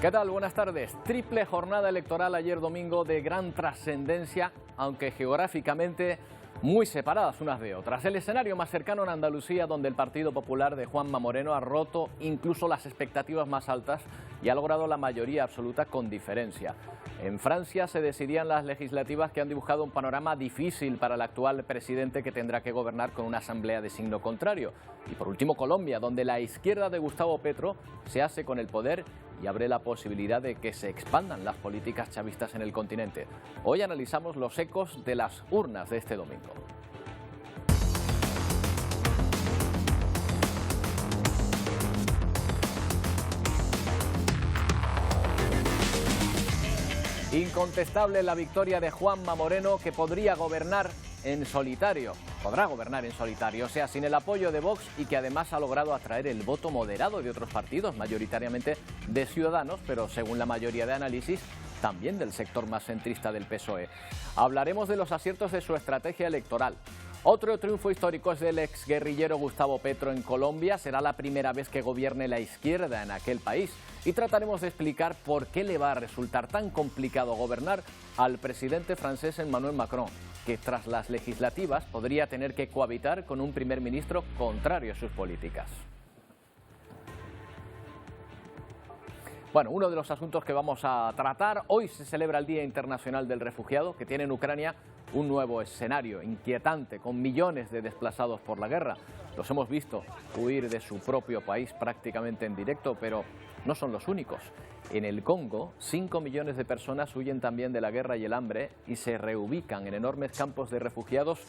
¿Qué tal? Buenas tardes. Triple jornada electoral ayer domingo de gran trascendencia, aunque geográficamente muy separadas unas de otras. El escenario más cercano en Andalucía, donde el Partido Popular de Juanma Moreno ha roto incluso las expectativas más altas y ha logrado la mayoría absoluta con diferencia. En Francia se decidían las legislativas que han dibujado un panorama difícil para el actual presidente, que tendrá que gobernar con una asamblea de signo contrario. Y por último Colombia, donde la izquierda de Gustavo Petro se hace con el poder y abre la posibilidad de que se expandan las políticas chavistas en el continente. Hoy analizamos los ecos de las urnas de este domingo. Incontestable la victoria de Juanma Moreno, que podría gobernar en solitario. Podrá gobernar en solitario, o sea, sin el apoyo de Vox, y que además ha logrado atraer el voto moderado de otros partidos, mayoritariamente de Ciudadanos, pero según la mayoría de análisis, también del sector más centrista del PSOE. Hablaremos de los aciertos de su estrategia electoral. Otro triunfo histórico es del exguerrillero Gustavo Petro en Colombia. Será la primera vez que gobierne la izquierda en aquel país. Y trataremos de explicar por qué le va a resultar tan complicado gobernar al presidente francés Emmanuel Macron, que tras las legislativas podría tener que cohabitar con un primer ministro contrario a sus políticas. Bueno, uno de los asuntos que vamos a tratar: hoy se celebra el Día Internacional del Refugiado, que tiene en Ucrania un nuevo escenario inquietante, con millones de desplazados por la guerra. Los hemos visto huir de su propio país prácticamente en directo, pero no son los únicos. En el Congo, 5 millones de personas huyen también de la guerra y el hambre y se reubican en enormes campos de refugiados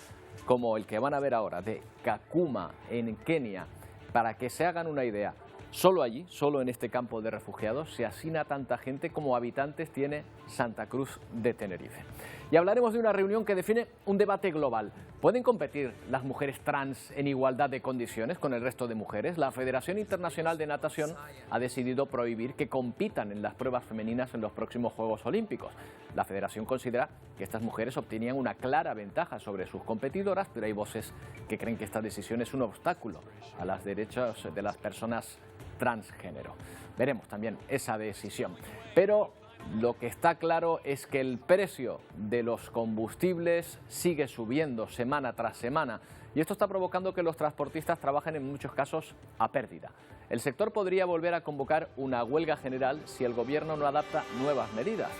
como el que van a ver ahora, de Kakuma, en Kenia. Para que se hagan una idea, solo allí, solo en este campo de refugiados, se hacina tanta gente como habitantes tiene Santa Cruz de Tenerife. Y hablaremos de una reunión que define un debate global. ¿Pueden competir las mujeres trans en igualdad de condiciones con el resto de mujeres? La Federación Internacional de Natación ha decidido prohibir que compitan en las pruebas femeninas en los próximos Juegos Olímpicos. La federación considera que estas mujeres obtenían una clara ventaja sobre sus competidoras, pero hay voces que creen que esta decisión es un obstáculo a los derechos de las personas transgénero. Veremos también esa decisión. Pero lo que está claro es que el precio de los combustibles sigue subiendo semana tras semana, y esto está provocando que los transportistas trabajen en muchos casos a pérdida. El sector podría volver a convocar una huelga general si el gobierno no adapta nuevas medidas.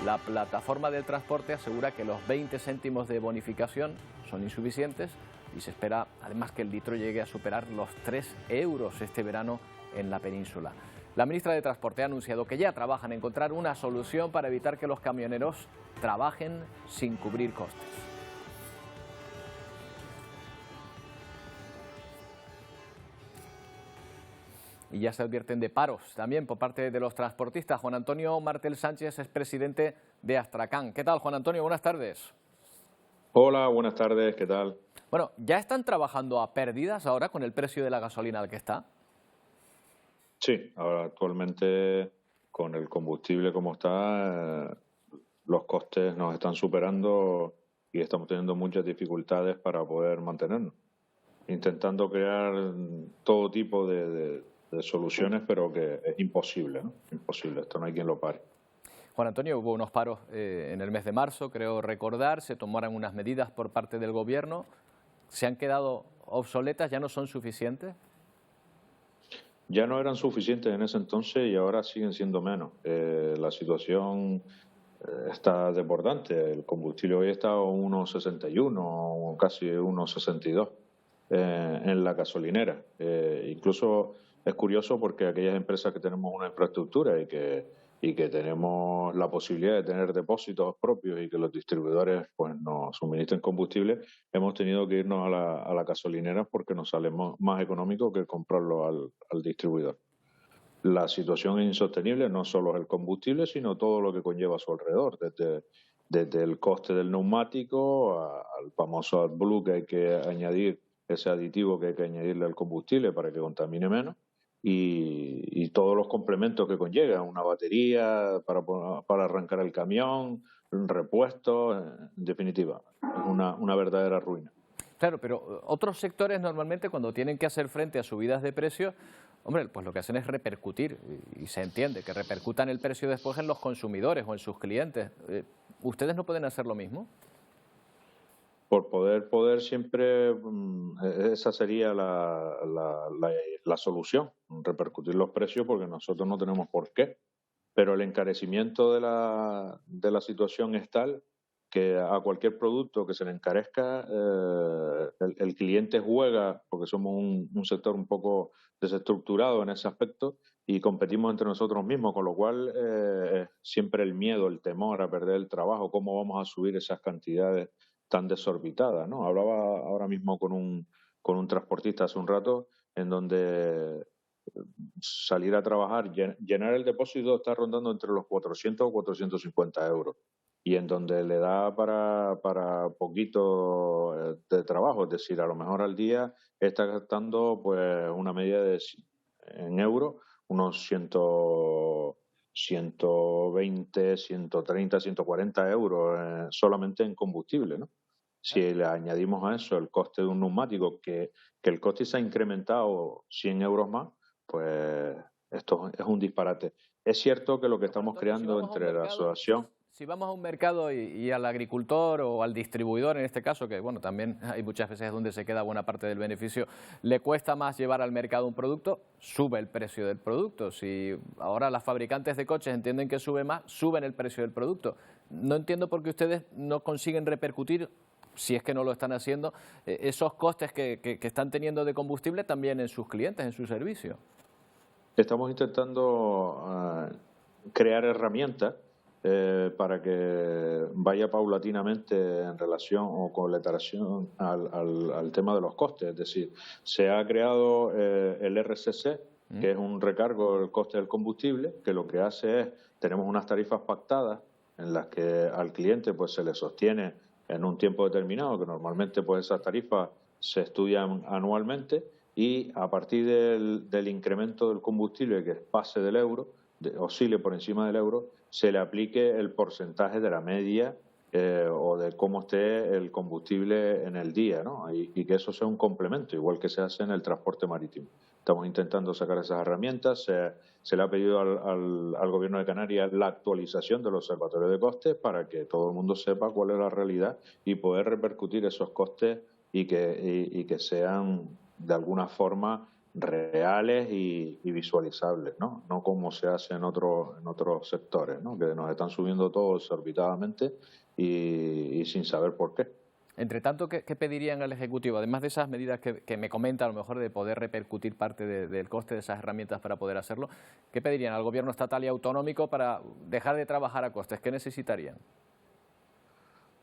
La plataforma del transporte asegura que los 20 céntimos de bonificación son insuficientes y se espera además que el litro llegue a superar los 3 euros este verano en la península. La ministra de Transporte ha anunciado que ya trabajan en encontrar una solución para evitar que los camioneros trabajen sin cubrir costes. Y ya se advierten de paros también por parte de los transportistas. Juan Antonio Martel Sánchez es presidente de Astracán. ¿Qué tal, Juan Antonio? Buenas tardes. Hola, buenas tardes, ¿qué tal? Bueno, ¿ya están trabajando a pérdidas ahora con el precio de la gasolina al que está? Sí, ahora actualmente con el combustible como está, los costes nos están superando y estamos teniendo muchas dificultades para poder mantenernos. Intentando crear todo tipo de soluciones, pero que es imposible, ¿no? Imposible, esto no hay quien lo pare. Juan Antonio, hubo unos paros en el mes de marzo, creo recordar, se tomaron unas medidas por parte del gobierno. ¿Se han quedado obsoletas? ¿Ya no son suficientes? Ya no eran suficientes en ese entonces y ahora siguen siendo menos. La situación está desbordante. El combustible hoy está a 1,61, casi 1,62 en la gasolinera. Incluso es curioso porque aquellas empresas que tenemos una infraestructura y que tenemos la posibilidad de tener depósitos propios y que los distribuidores pues nos suministren combustible, hemos tenido que irnos a la gasolinera porque nos sale más económico que comprarlo al distribuidor. La situación es insostenible, no solo el combustible, sino todo lo que conlleva a su alrededor, desde el coste del neumático al famoso AdBlue, que hay que añadir, ese aditivo que hay que añadirle al combustible para que contamine menos, y todos los complementos que conlleva, una batería para arrancar el camión, un repuesto, en definitiva, es una verdadera ruina. Claro, pero otros sectores normalmente cuando tienen que hacer frente a subidas de precios, hombre, pues lo que hacen es repercutir, y se entiende, que repercutan el precio después en los consumidores o en sus clientes. ¿Ustedes no pueden hacer lo mismo? Por poder siempre, esa sería la solución, repercutir los precios, porque nosotros no tenemos por qué. Pero el encarecimiento de la situación es tal que a cualquier producto que se le encarezca, el cliente juega, porque somos un sector un poco desestructurado en ese aspecto y competimos entre nosotros mismos, con lo cual siempre el miedo, el temor a perder el trabajo, cómo vamos a subir esas cantidades tan desorbitadas, ¿no? Hablaba ahora mismo con un transportista hace un rato en donde salir a trabajar, llenar el depósito está rondando entre los 400 o 450 euros. Y en donde le da para poquito de trabajo, es decir, a lo mejor al día está gastando pues una media en euros, unos 120, 130, 140 euros solamente en combustible, ¿no? Si le añadimos a eso el coste de un neumático, que el coste se ha incrementado 100 euros más, pues esto es un disparate. Es cierto que lo que Pero, Juan estamos Antonio, creando entre la asociación. si vamos a un mercado y al agricultor o al distribuidor en este caso, que bueno, también hay muchas veces donde se queda buena parte del beneficio, le cuesta más llevar al mercado un producto, sube el precio del producto. Si ahora las fabricantes de coches entienden que sube más, suben el precio del producto. No entiendo por qué ustedes no consiguen repercutir, si es que no lo están haciendo, esos costes que están teniendo de combustible también en sus clientes, en su servicio. Estamos intentando crear herramientas para que vaya paulatinamente en relación o con letración al tema de los costes. Es decir, se ha creado el RCC, que es un recargo del coste del combustible, que lo que hace es, tenemos unas tarifas pactadas en las que al cliente pues se le sostiene en un tiempo determinado, que normalmente pues esas tarifas se estudian anualmente, y a partir del incremento del combustible que pase del euro, oscile por encima del euro, se le aplique el porcentaje de la media o de cómo esté el combustible en el día, ¿no? Y que eso sea un complemento, igual que se hace en el transporte marítimo. Estamos intentando sacar esas herramientas. Se le ha pedido al Gobierno de Canarias la actualización del observatorio de costes para que todo el mundo sepa cuál es la realidad y poder repercutir esos costes y que sean de alguna forma reales y visualizables, ¿no? No como se hace en otros sectores, ¿no? Que nos están subiendo todo desorbitadamente y sin saber por qué. Entre tanto, ¿qué pedirían al Ejecutivo? Además de esas medidas que me comenta, a lo mejor de poder repercutir parte del coste de esas herramientas para poder hacerlo, ¿qué pedirían al Gobierno estatal y autonómico para dejar de trabajar a costes? ¿Qué necesitarían?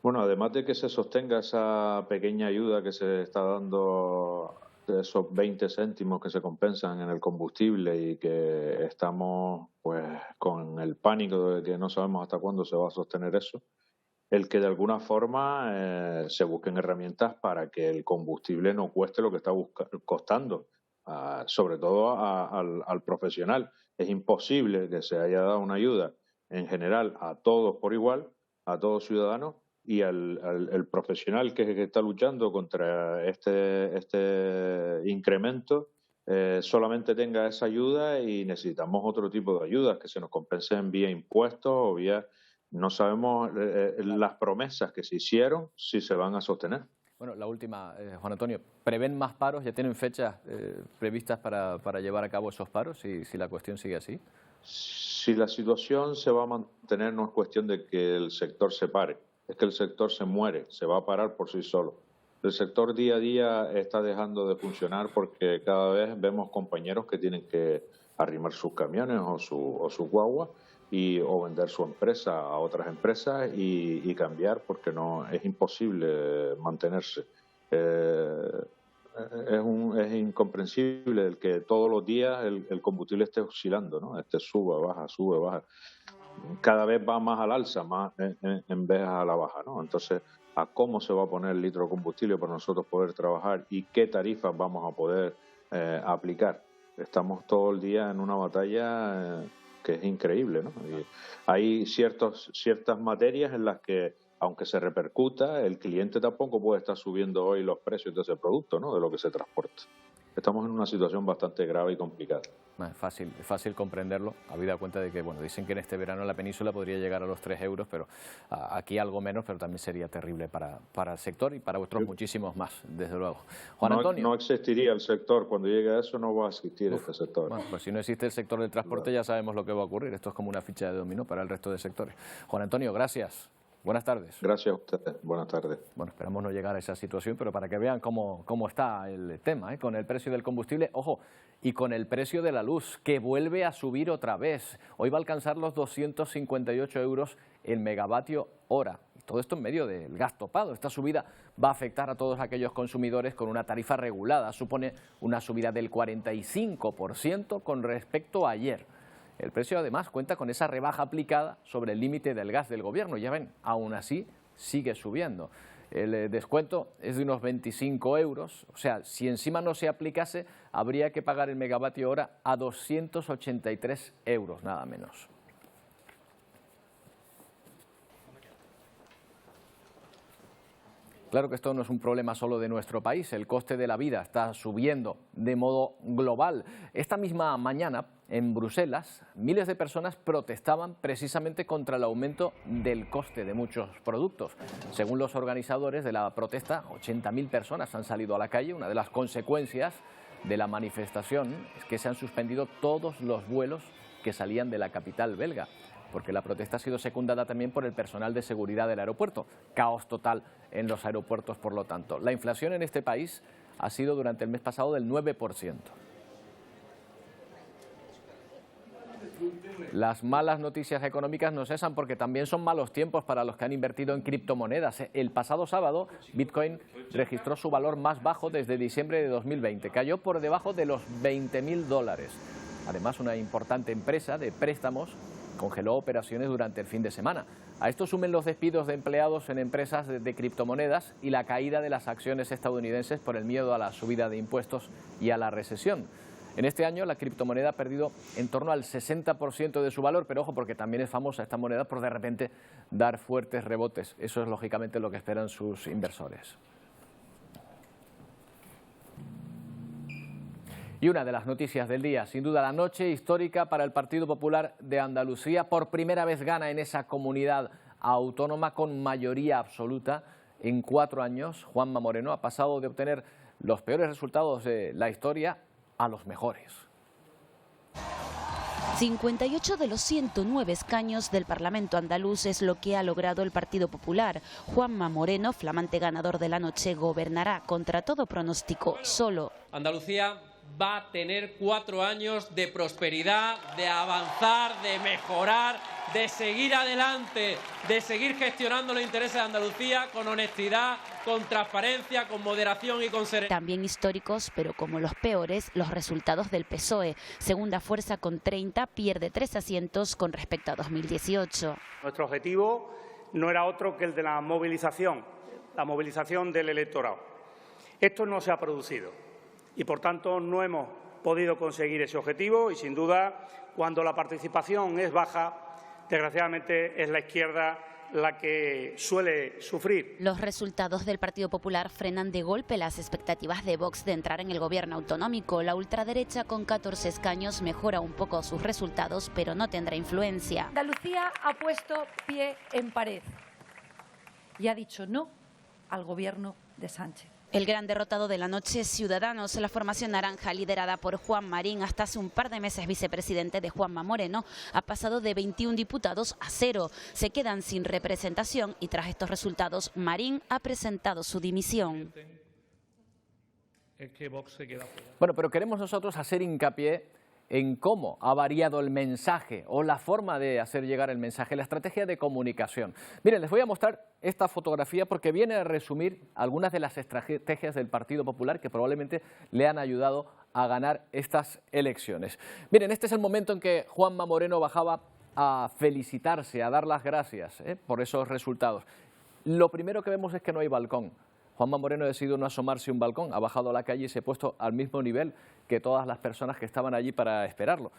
Bueno, además de que se sostenga esa pequeña ayuda que se está dando, de esos 20 céntimos que se compensan en el combustible, y que estamos pues con el pánico de que no sabemos hasta cuándo se va a sostener eso, el que de alguna forma se busquen herramientas para que el combustible no cueste lo que está costando, sobre todo al profesional. Es imposible que se haya dado una ayuda en general a todos por igual, a todos ciudadanos, y el profesional que está luchando contra este incremento solamente tenga esa ayuda, y necesitamos otro tipo de ayudas que se nos compensen vía impuestos o vía. No sabemos las promesas que se hicieron si se van a sostener. Bueno, la última, Juan Antonio, ¿prevén más paros? ¿Ya tienen fechas previstas para llevar a cabo esos paros si la cuestión sigue así? Si la situación se va a mantener, no es cuestión de que el sector se pare, es que el sector se muere, se va a parar por sí solo. El sector día a día está dejando de funcionar porque cada vez vemos compañeros que tienen que arrimar sus camiones o su guagua o vender su empresa a otras empresas y cambiar, porque no es imposible mantenerse. Es incomprensible el que todos los días el combustible esté oscilando, ¿no? Sube, baja. Cada vez va más al alza, más en vez a la baja, ¿no? Entonces, ¿a cómo se va a poner el litro de combustible para nosotros poder trabajar y qué tarifas vamos a poder aplicar? Estamos todo el día en una batalla que es increíble, ¿no? Y hay ciertas materias en las que aunque se repercuta, el cliente tampoco puede estar subiendo hoy los precios de ese producto, ¿no?, de lo que se transporta. Estamos en una situación bastante grave y complicada. Es fácil comprenderlo, habida cuenta de que, bueno, dicen que en este verano en la península podría llegar a los 3 euros, pero aquí algo menos, pero también sería terrible para el sector y para otros muchísimos más, desde luego. Juan Antonio. No existiría el sector, cuando llegue a eso no va a existir este sector. Bueno, pues si no existe el sector del transporte ya sabemos lo que va a ocurrir, esto es como una ficha de dominó para el resto de sectores. Juan Antonio, gracias. Buenas tardes. Gracias a ustedes. Buenas tardes. Bueno, esperamos no llegar a esa situación, pero para que vean cómo está el tema, con el precio del combustible, ojo, y con el precio de la luz, que vuelve a subir otra vez. Hoy va a alcanzar los 258 euros el megavatio hora. Y todo esto en medio del gas topado. Esta subida va a afectar a todos aquellos consumidores con una tarifa regulada. Supone una subida del 45% con respecto a ayer. El precio además cuenta con esa rebaja aplicada sobre el límite del gas del gobierno. Ya ven, aún así sigue subiendo. El descuento es de unos 25 euros, o sea, si encima no se aplicase, habría que pagar el megavatio hora a 283 euros, nada menos. Claro que esto no es un problema solo de nuestro país, el coste de la vida está subiendo de modo global. Esta misma mañana, en Bruselas, miles de personas protestaban precisamente contra el aumento del coste de muchos productos. Según los organizadores de la protesta, 80.000 personas han salido a la calle. Una de las consecuencias de la manifestación es que se han suspendido todos los vuelos que salían de la capital belga, porque la protesta ha sido secundada también por el personal de seguridad del aeropuerto. Caos total en los aeropuertos, por lo tanto. La inflación en este país ha sido durante el mes pasado del 9%. Las malas noticias económicas no cesan porque también son malos tiempos para los que han invertido en criptomonedas. El pasado sábado, Bitcoin registró su valor más bajo desde diciembre de 2020. Cayó por debajo de los $20.000. Además, una importante empresa de préstamos congeló operaciones durante el fin de semana. A esto sumen los despidos de empleados en empresas de criptomonedas y la caída de las acciones estadounidenses por el miedo a la subida de impuestos y a la recesión. En este año la criptomoneda ha perdido en torno al 60% de su valor, pero ojo, porque también es famosa esta moneda por de repente dar fuertes rebotes. Eso es lógicamente lo que esperan sus inversores. Y una de las noticias del día, sin duda la noche histórica para el Partido Popular de Andalucía. Por primera vez gana en esa comunidad autónoma con mayoría absoluta en 4 años. Juanma Moreno ha pasado de obtener los peores resultados de la historia a los mejores. 58 de los 109 escaños del Parlamento andaluz es lo que ha logrado el Partido Popular. Juanma Moreno, flamante ganador de la noche, gobernará contra todo pronóstico solo. Andalucía va a tener 4 años de prosperidad, de avanzar, de mejorar, de seguir adelante, de seguir gestionando los intereses de Andalucía con honestidad, con transparencia, con moderación y con serenidad. También históricos, pero como los peores, los resultados del PSOE. Segunda fuerza con 30, pierde 3 asientos con respecto a 2018. Nuestro objetivo no era otro que el de la movilización del electorado. Esto no se ha producido y, por tanto, no hemos podido conseguir ese objetivo y, sin duda, cuando la participación es baja, desgraciadamente es la izquierda la que suele sufrir. Los resultados del Partido Popular frenan de golpe las expectativas de Vox de entrar en el gobierno autonómico. La ultraderecha, con 14 escaños, mejora un poco sus resultados, pero no tendrá influencia. Andalucía ha puesto pie en pared y ha dicho no al gobierno de Sánchez. El gran derrotado de la noche es Ciudadanos. La formación naranja, liderada por Juan Marín, hasta hace un par de meses vicepresidente de Juanma Moreno, ha pasado de 21 diputados a 0. Se quedan sin representación y tras estos resultados, Marín ha presentado su dimisión. Bueno, pero queremos nosotros hacer hincapié en cómo ha variado el mensaje o la forma de hacer llegar el mensaje, la estrategia de comunicación. Miren, les voy a mostrar esta fotografía porque viene a resumir algunas de las estrategias del Partido Popular que probablemente le han ayudado a ganar estas elecciones. Miren, este es el momento en que Juanma Moreno bajaba a felicitarse, a dar las gracias por esos resultados. Lo primero que vemos es que no hay balcón. Juanma Moreno ha decidido no asomarse a un balcón, ha bajado a la calle y se ha puesto al mismo nivel que todas las personas que estaban allí para esperarlo.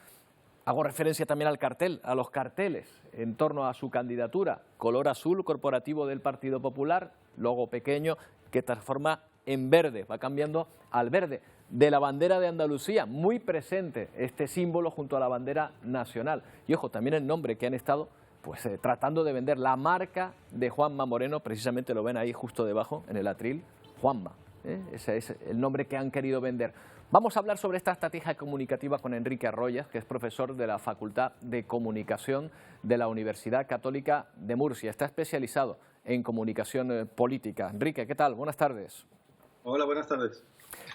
Hago referencia también al cartel, a los carteles en torno a su candidatura. Color azul corporativo del Partido Popular, logo pequeño que transforma en verde, va cambiando al verde. De la bandera de Andalucía, muy presente este símbolo junto a la bandera nacional. Y ojo, también el nombre que han estado pues tratando de vender, la marca de Juanma Moreno, precisamente lo ven ahí justo debajo en el atril, Juanma. Ese es el nombre que han querido vender. Vamos a hablar sobre esta estrategia comunicativa con Enrique Arroyas, que es profesor de la Facultad de Comunicación de la Universidad Católica de Murcia. Está especializado en comunicación política. Enrique, ¿qué tal? Buenas tardes. Hola, buenas tardes.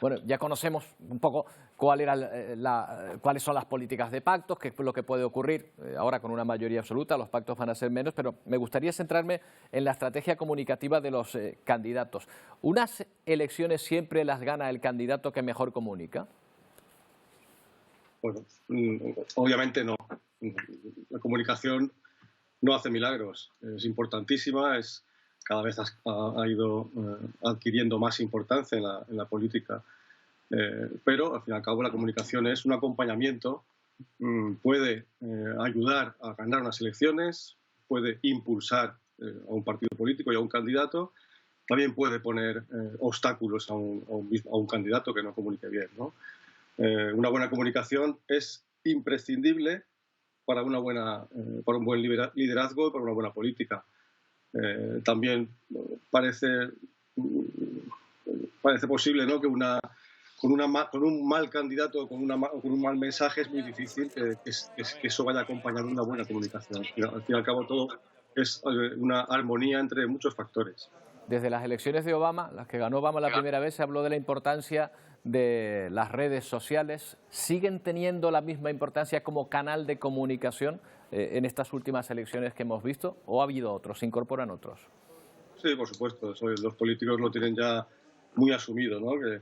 Bueno, ya conocemos un poco cuáles son las políticas de pactos, qué es lo que puede ocurrir ahora con una mayoría absoluta, los pactos van a ser menos, pero me gustaría centrarme en la estrategia comunicativa de los candidatos. ¿Unas elecciones siempre las gana el candidato que mejor comunica? Bueno, obviamente no. La comunicación no hace milagros, es importantísima, cada vez ha ido adquiriendo más importancia en la política. Pero, al fin y al cabo, la comunicación es un acompañamiento, puede ayudar a ganar unas elecciones, puede impulsar a un partido político y a un candidato, también puede poner obstáculos a un candidato que no comunique bien, ¿no? Una buena comunicación es imprescindible para un buen liderazgo y para una buena política. También parece posible, ¿no?, que con un mal candidato o con un mal mensaje es muy difícil que eso vaya acompañado de una buena comunicación. Al fin y al cabo todo es una armonía entre muchos factores. Desde las elecciones de Obama, las que ganó Obama la primera vez, se habló de la importancia de las redes sociales. ¿Siguen teniendo la misma importancia como canal de comunicación en estas últimas elecciones que hemos visto? ¿O ha habido otros? ¿Se incorporan otros? Sí, por supuesto. Los políticos lo tienen ya muy asumido, ¿no? Que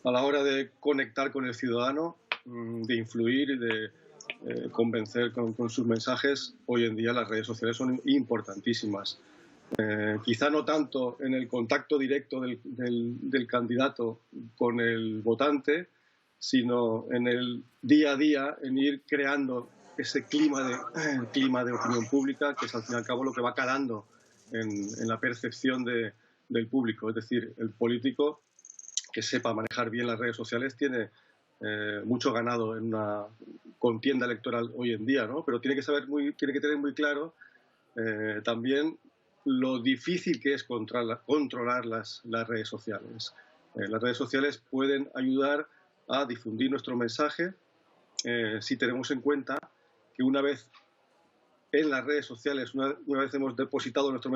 a la hora de conectar con el ciudadano, de influir y de convencer con sus mensajes, hoy en día las redes sociales son importantísimas. Quizá no tanto en el contacto directo del candidato con el votante, sino en el día a día, en ir creando ese clima de opinión pública, que es al fin y al cabo lo que va calando en la percepción del público. Es decir, el político que sepa manejar bien las redes sociales tiene mucho ganado en una contienda electoral hoy en día, ¿no? Pero tiene que tener muy claro también lo difícil que es controlar las redes sociales. Las redes sociales pueden ayudar a difundir nuestro mensaje si tenemos en cuenta que una vez en las redes sociales, una vez hemos depositado nuestro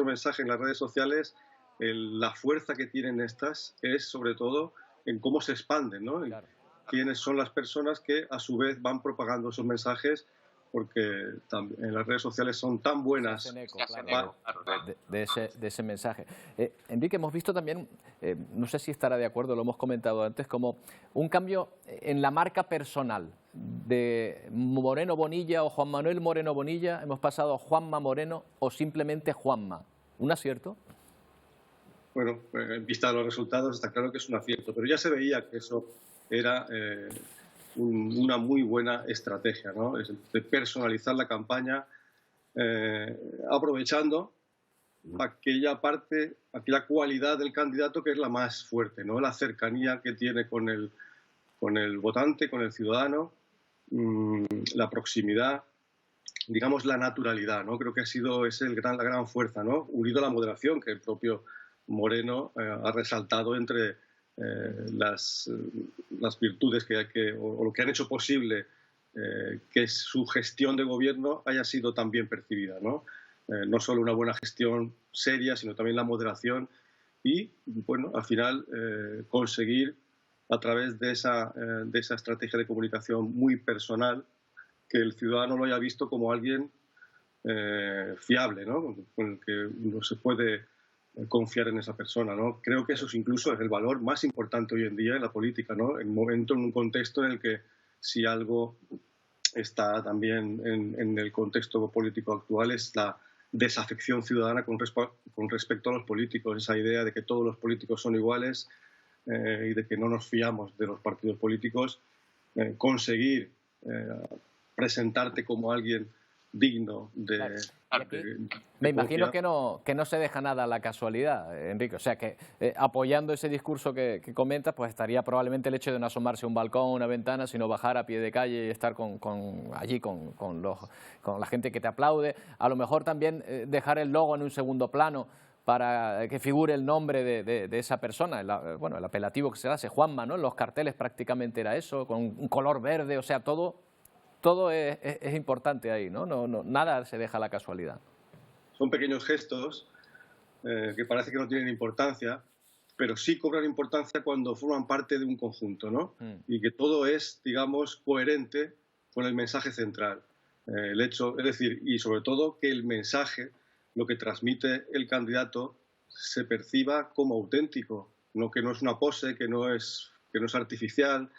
mensaje en las redes sociales, la fuerza que tienen estas es sobre todo en cómo se expanden, ¿no? Claro. Quiénes son las personas que a su vez van propagando esos mensajes, porque en las redes sociales son tan buenas. Eco, claro, de ese mensaje. Enrique, hemos visto también, no sé si estará de acuerdo, lo hemos comentado antes, como un cambio en la marca personal de Moreno Bonilla o Juan Manuel Moreno Bonilla, hemos pasado a Juanma Moreno o simplemente Juanma. ¿Un acierto? Bueno, en vista de los resultados está claro que es un acierto, pero ya se veía que eso era una muy buena estrategia, ¿no? Es de personalizar la campaña aprovechando aquella cualidad del candidato que es la más fuerte, ¿no? La cercanía que tiene con el votante, con el ciudadano, la proximidad, digamos la naturalidad, ¿no? Creo que es la gran fuerza, ¿no? Unido a la moderación que el propio Moreno ha resaltado entre las virtudes o lo que han hecho posible que su gestión de gobierno haya sido tan bien percibida, ¿no? No solo una buena gestión seria, sino también la moderación y, bueno, al final conseguir a través de esa estrategia de comunicación muy personal que el ciudadano lo haya visto como alguien fiable, ¿no? Con el que uno se puede confiar en esa persona, ¿no? Creo que eso incluso es el valor más importante hoy en día en la política, ¿no? En un contexto en el que si algo está también en el contexto político actual es la desafección ciudadana con respecto a los políticos, esa idea de que todos los políticos son iguales y de que no nos fiamos de los partidos políticos, conseguir presentarte como alguien digno de... Claro. Me imagino que no se deja nada a la casualidad, Enrique. O sea que apoyando ese discurso que comentas, pues estaría probablemente el hecho de no asomarse a un balcón, una ventana, sino bajar a pie de calle y estar allí con la gente que te aplaude. A lo mejor también dejar el logo en un segundo plano para que figure el nombre de esa persona, el apelativo que se hace, Juanma, ¿no? En los carteles prácticamente era eso, con un color verde, o sea, todo es importante ahí, ¿no? Nada se deja a la casualidad. Son pequeños gestos que parece que no tienen importancia, pero sí cobran importancia cuando forman parte de un conjunto, ¿no? Y que todo es, digamos, coherente con el mensaje central. El hecho, es decir, y sobre todo que el mensaje, lo que transmite el candidato, se perciba como auténtico, no que no es una pose, que no es artificial,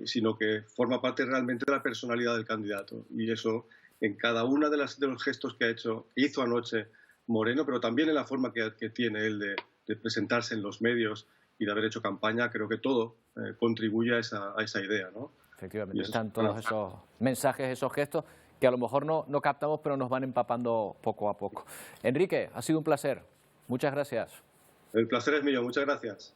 sino que forma parte realmente de la personalidad del candidato. Y eso en cada uno de los gestos que hizo anoche Moreno, pero también en la forma que tiene él de presentarse en los medios y de haber hecho campaña, creo que todo contribuye a esa idea, ¿no? Efectivamente, están todos esos mensajes, esos gestos que a lo mejor no captamos, pero nos van empapando poco a poco. Enrique, ha sido un placer. Muchas gracias. El placer es mío. Muchas gracias.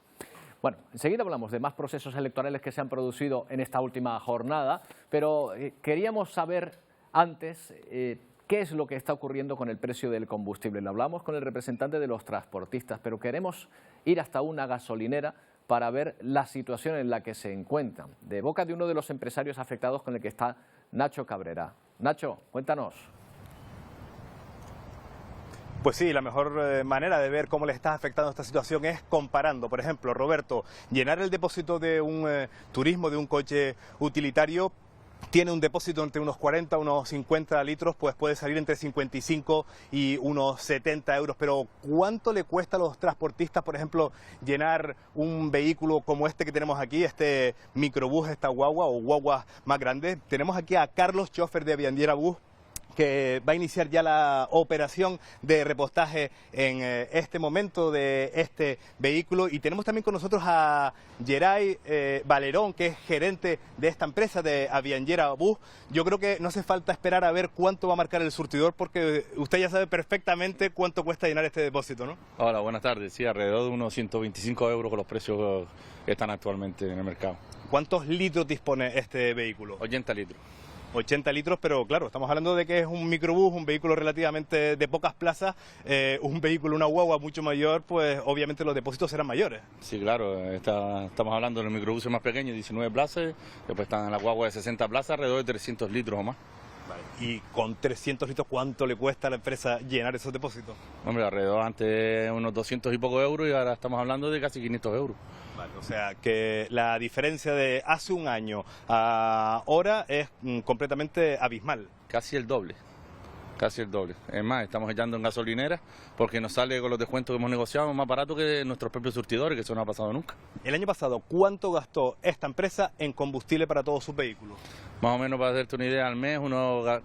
Bueno, enseguida hablamos de más procesos electorales que se han producido en esta última jornada, pero queríamos saber antes qué es lo que está ocurriendo con el precio del combustible. Lo hablamos con el representante de los transportistas, pero queremos ir hasta una gasolinera para ver la situación en la que se encuentran. De boca de uno de los empresarios afectados con el que está Nacho Cabrera. Nacho, cuéntanos. Pues sí, la mejor manera de ver cómo les está afectando esta situación es comparando. Por ejemplo, Roberto, llenar el depósito de un turismo, de un coche utilitario, tiene un depósito entre unos 40, unos 50 litros, pues puede salir entre 55 y unos 70 euros. Pero ¿cuánto le cuesta a los transportistas, por ejemplo, llenar un vehículo como este que tenemos aquí, este microbús, esta guagua o guagua más grande? Tenemos aquí a Carlos, chofer de Aviandiera Bus, que va a iniciar ya la operación de repostaje en este momento de este vehículo. Y tenemos también con nosotros a Geray Valerón, que es gerente de esta empresa de Aviandiera Bus. Yo creo que no hace falta esperar a ver cuánto va a marcar el surtidor, porque usted ya sabe perfectamente cuánto cuesta llenar este depósito, ¿no? Hola, buenas tardes. Sí, alrededor de unos 125 euros con los precios que están actualmente en el mercado. ¿Cuántos litros dispone este vehículo? 80 litros. 80 litros, pero claro, estamos hablando de que es un microbús, un vehículo relativamente de pocas plazas, un vehículo, una guagua mucho mayor, pues obviamente los depósitos serán mayores. Sí, claro, estamos hablando de los microbuses más pequeños, 19 plazas, después están en la guagua de 60 plazas, alrededor de 300 litros o más. Vale. Y con 300 litros, ¿cuánto le cuesta a la empresa llenar esos depósitos? Hombre, alrededor antes unos 200 y poco euros y ahora estamos hablando de casi 500 euros. Vale, o sea que la diferencia de hace un año a ahora es completamente abismal. Casi el doble. Casi el doble. Es más, estamos echando en gasolineras porque nos sale con los descuentos que hemos negociado más barato que nuestros propios surtidores, que eso no ha pasado nunca. El año pasado, ¿cuánto gastó esta empresa en combustible para todos sus vehículos? Más o menos, para hacerte una idea, al mes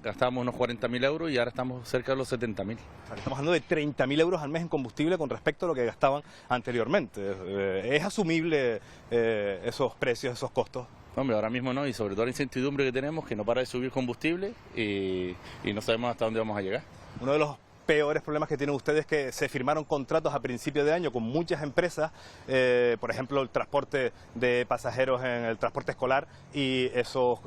gastábamos unos 40.000 euros y ahora estamos cerca de los 70.000. Estamos hablando de 30.000 euros al mes en combustible con respecto a lo que gastaban anteriormente. ¿Es asumible esos precios, esos costos? Hombre, ahora mismo no, y sobre todo la incertidumbre que tenemos, que no para de subir combustible y no sabemos hasta dónde vamos a llegar. Uno de los peores problemas que tienen ustedes es que se firmaron contratos a principio de año con muchas empresas, por ejemplo el transporte de pasajeros en el transporte escolar, y esos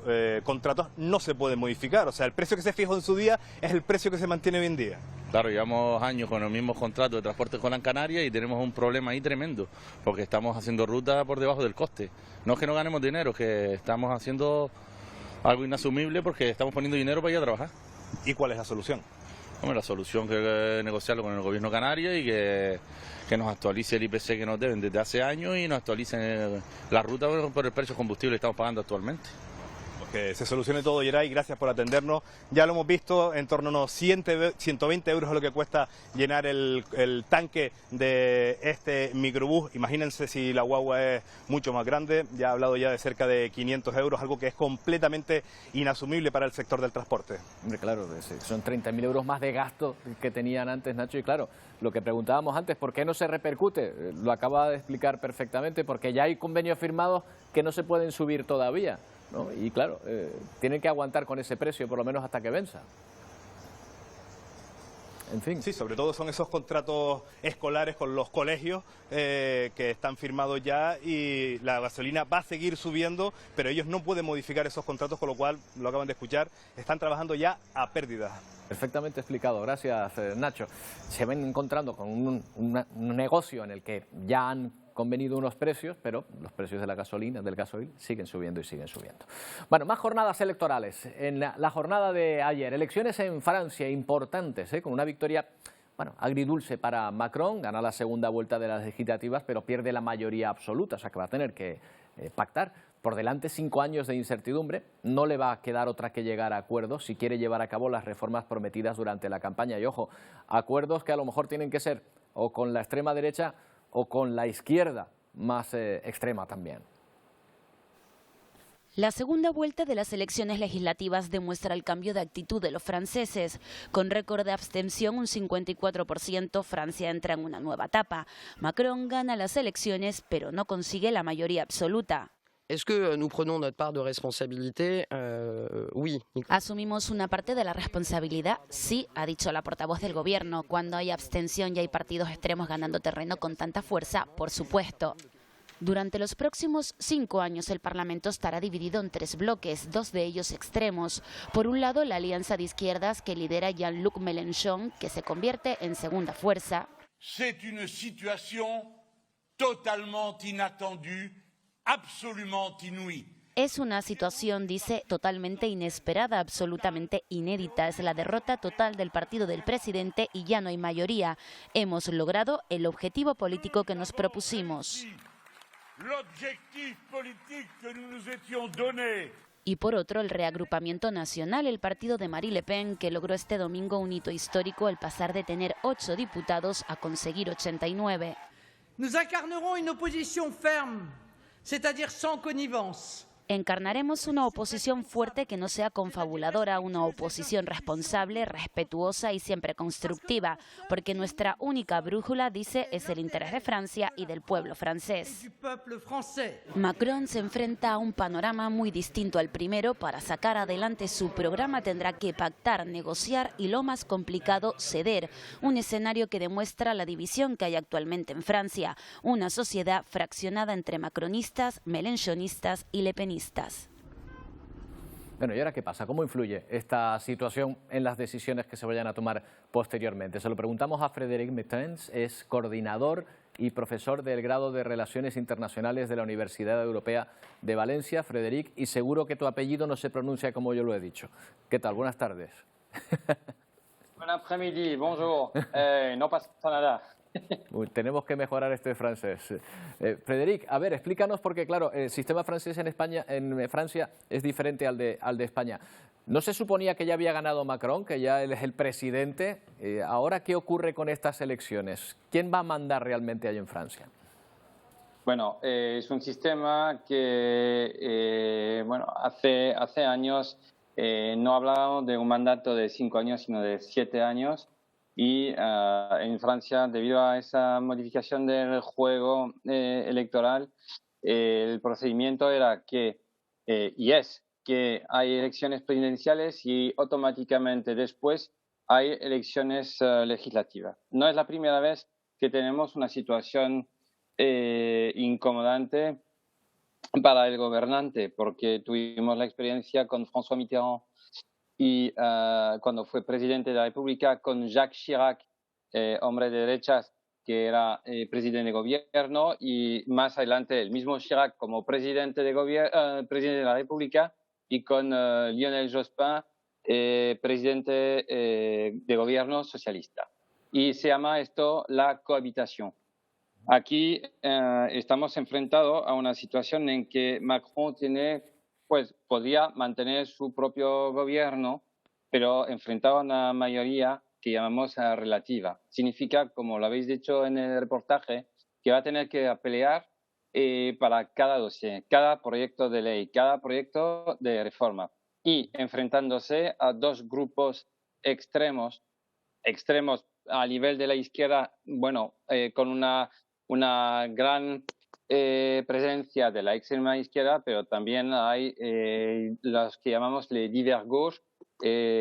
contratos no se pueden modificar. O sea, el precio que se fijó en su día es el precio que se mantiene hoy en día. Claro, llevamos años con los mismos contratos de transporte escolar en Canarias y tenemos un problema ahí tremendo, porque estamos haciendo ruta por debajo del coste. No es que no ganemos dinero, es que estamos haciendo algo inasumible porque estamos poniendo dinero para ir a trabajar. ¿Y cuál es la solución? Hombre, la solución que es negociarlo con el gobierno canario y que nos actualice el IPC que nos deben desde hace años y nos actualicen la ruta por el precio de combustible que estamos pagando actualmente. Que se solucione todo, Geray, gracias por atendernos. Ya lo hemos visto, en torno a unos 120 euros es lo que cuesta llenar el tanque de este microbús. Imagínense si la guagua es mucho más grande, ya he hablado ya de cerca de 500 euros, algo que es completamente inasumible para el sector del transporte. Hombre, claro, son 30.000 euros más de gasto que tenían antes, Nacho, y claro, lo que preguntábamos antes, ¿por qué no se repercute? Lo acaba de explicar perfectamente, porque ya hay convenios firmados que no se pueden subir todavía. ¿no? Y claro, tienen que aguantar con ese precio por lo menos hasta que venza. En fin. Sí, sobre todo son esos contratos escolares con los colegios que están firmados ya, y la gasolina va a seguir subiendo, pero ellos no pueden modificar esos contratos, con lo cual, lo acaban de escuchar, están trabajando ya a pérdidas. Perfectamente explicado, gracias Nacho. Se ven encontrando con un negocio en el que ya han convenido unos precios, pero los precios de la gasolina, del gasoil, siguen subiendo y siguen subiendo. Bueno, más jornadas electorales. En la jornada de ayer, elecciones en Francia importantes, con una victoria, bueno, agridulce para Macron, gana la segunda vuelta de las legislativas, pero pierde la mayoría absoluta, o sea que va a tener que pactar. Por delante 5 años de incertidumbre, no le va a quedar otra que llegar a acuerdos si quiere llevar a cabo las reformas prometidas durante la campaña. Y ojo, acuerdos que a lo mejor tienen que ser o con la extrema derecha o con la izquierda más extrema también. La segunda vuelta de las elecciones legislativas demuestra el cambio de actitud de los franceses. Con récord de abstención, un 54%, Francia entra en una nueva etapa. Macron gana las elecciones, pero no consigue la mayoría absoluta. Est-ce que nous prenons notre part de responsabilité? Oui. ¿Asumimos una parte de la responsabilidad? Sí, ha dicho la portavoz del gobierno. Cuando hay abstención y hay partidos extremos ganando terreno con tanta fuerza, por supuesto. Durante los próximos 5 años el Parlamento estará dividido en 3 bloques, 2 de ellos extremos. Por un lado, la alianza de izquierdas que lidera Jean-Luc Mélenchon, que se convierte en segunda fuerza. C'est une situation totalement inattendue, absolument inouïe. Es una situación, dice, totalmente inesperada, absolutamente inédita. Es la derrota total del partido del presidente y ya no hay mayoría. Hemos logrado el objetivo político que nos propusimos. Y por otro, el reagrupamiento nacional, el partido de Marine Le Pen, que logró este domingo un hito histórico al pasar de tener 8 diputados a conseguir 89. Nous incarnerons une opposition ferme, c'est-à-dire sans connivence. Encarnaremos una oposición fuerte que no sea confabuladora, una oposición responsable, respetuosa y siempre constructiva, porque nuestra única brújula, dice, es el interés de Francia y del pueblo francés. Macron se enfrenta a un panorama muy distinto al primero. Para sacar adelante su programa tendrá que pactar, negociar y, lo más complicado, ceder. Un escenario que demuestra la división que hay actualmente en Francia, una sociedad fraccionada entre macronistas, melenchonistas y lepenistas. Bueno, ¿y ahora qué pasa? ¿Cómo influye esta situación en las decisiones que se vayan a tomar posteriormente? Se lo preguntamos a Frédéric Mertens, es coordinador y profesor del grado de Relaciones Internacionales de la Universidad Europea de Valencia. Frédéric, y seguro que tu apellido no se pronuncia como yo lo he dicho. ¿Qué tal? Buenas tardes. Buen après-midi, bonjour. No pasa nada. Tenemos que mejorar este francés. Frédéric, a ver, explícanos, porque claro, el sistema francés en Francia es diferente al de España. ¿No se suponía que ya había ganado Macron, que ya él es el presidente? ¿Ahora qué ocurre con estas elecciones? ¿Quién va a mandar realmente ahí en Francia? Bueno, es un sistema que bueno, hace años no hablábamos de un mandato de 5 años, sino de 7 años. Y en Francia, debido a esa modificación del juego electoral, el procedimiento era que, y es que hay elecciones presidenciales y automáticamente después hay elecciones legislativas. No es la primera vez que tenemos una situación incomodante para el gobernante, porque tuvimos la experiencia con François Mitterrand y cuando fue presidente de la República, con Jacques Chirac, hombre de derechas, que era presidente de gobierno, y más adelante el mismo Chirac como presidente de la República, y con Lionel Jospin, presidente de gobierno socialista. Y se llama esto la cohabitación. Aquí estamos enfrentados a una situación en que Macron podría mantener su propio gobierno, pero enfrentado a una mayoría que llamamos relativa. Significa, como lo habéis dicho en el reportaje, que va a tener que pelear para cada dossier, cada proyecto de ley, cada proyecto de reforma, y enfrentándose a 2 grupos extremos a nivel de la izquierda, bueno, con una gran presencia de la extrema izquierda, pero también hay los que llamamos les divers gauche,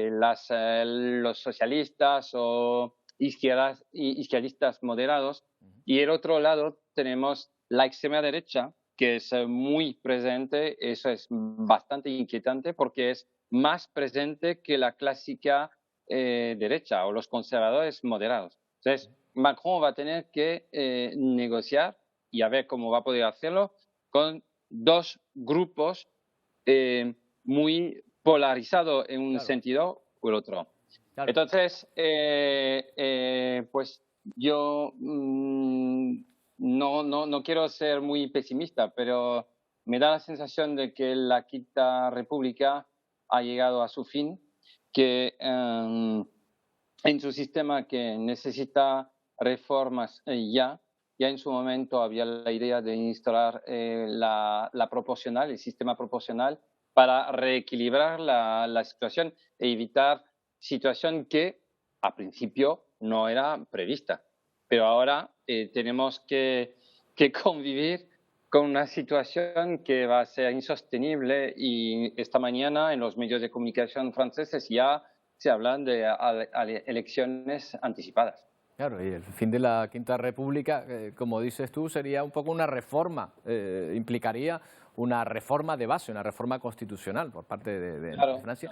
los socialistas o izquierdistas moderados. Y el otro lado tenemos la extrema derecha, que es muy presente. Eso es bastante inquietante porque es más presente que la clásica derecha o los conservadores moderados. Entonces, Macron va a tener que negociar y a ver cómo va a poder hacerlo con dos grupos muy polarizados en un sentido u el otro. Claro. Entonces, pues yo no quiero ser muy pesimista, pero me da la sensación de que la Quinta República ha llegado a su fin, que en su sistema que necesita reformas ya en su momento había la idea de instaurar la proporcional, el sistema proporcional, para reequilibrar la situación e evitar situación que a principio no era prevista. Pero ahora tenemos que convivir con una situación que va a ser insostenible y esta mañana en los medios de comunicación franceses ya se hablan de elecciones anticipadas. Claro, y el fin de la Quinta República, como dices tú, sería un poco una reforma, implicaría una reforma de base, una reforma constitucional por parte de Francia.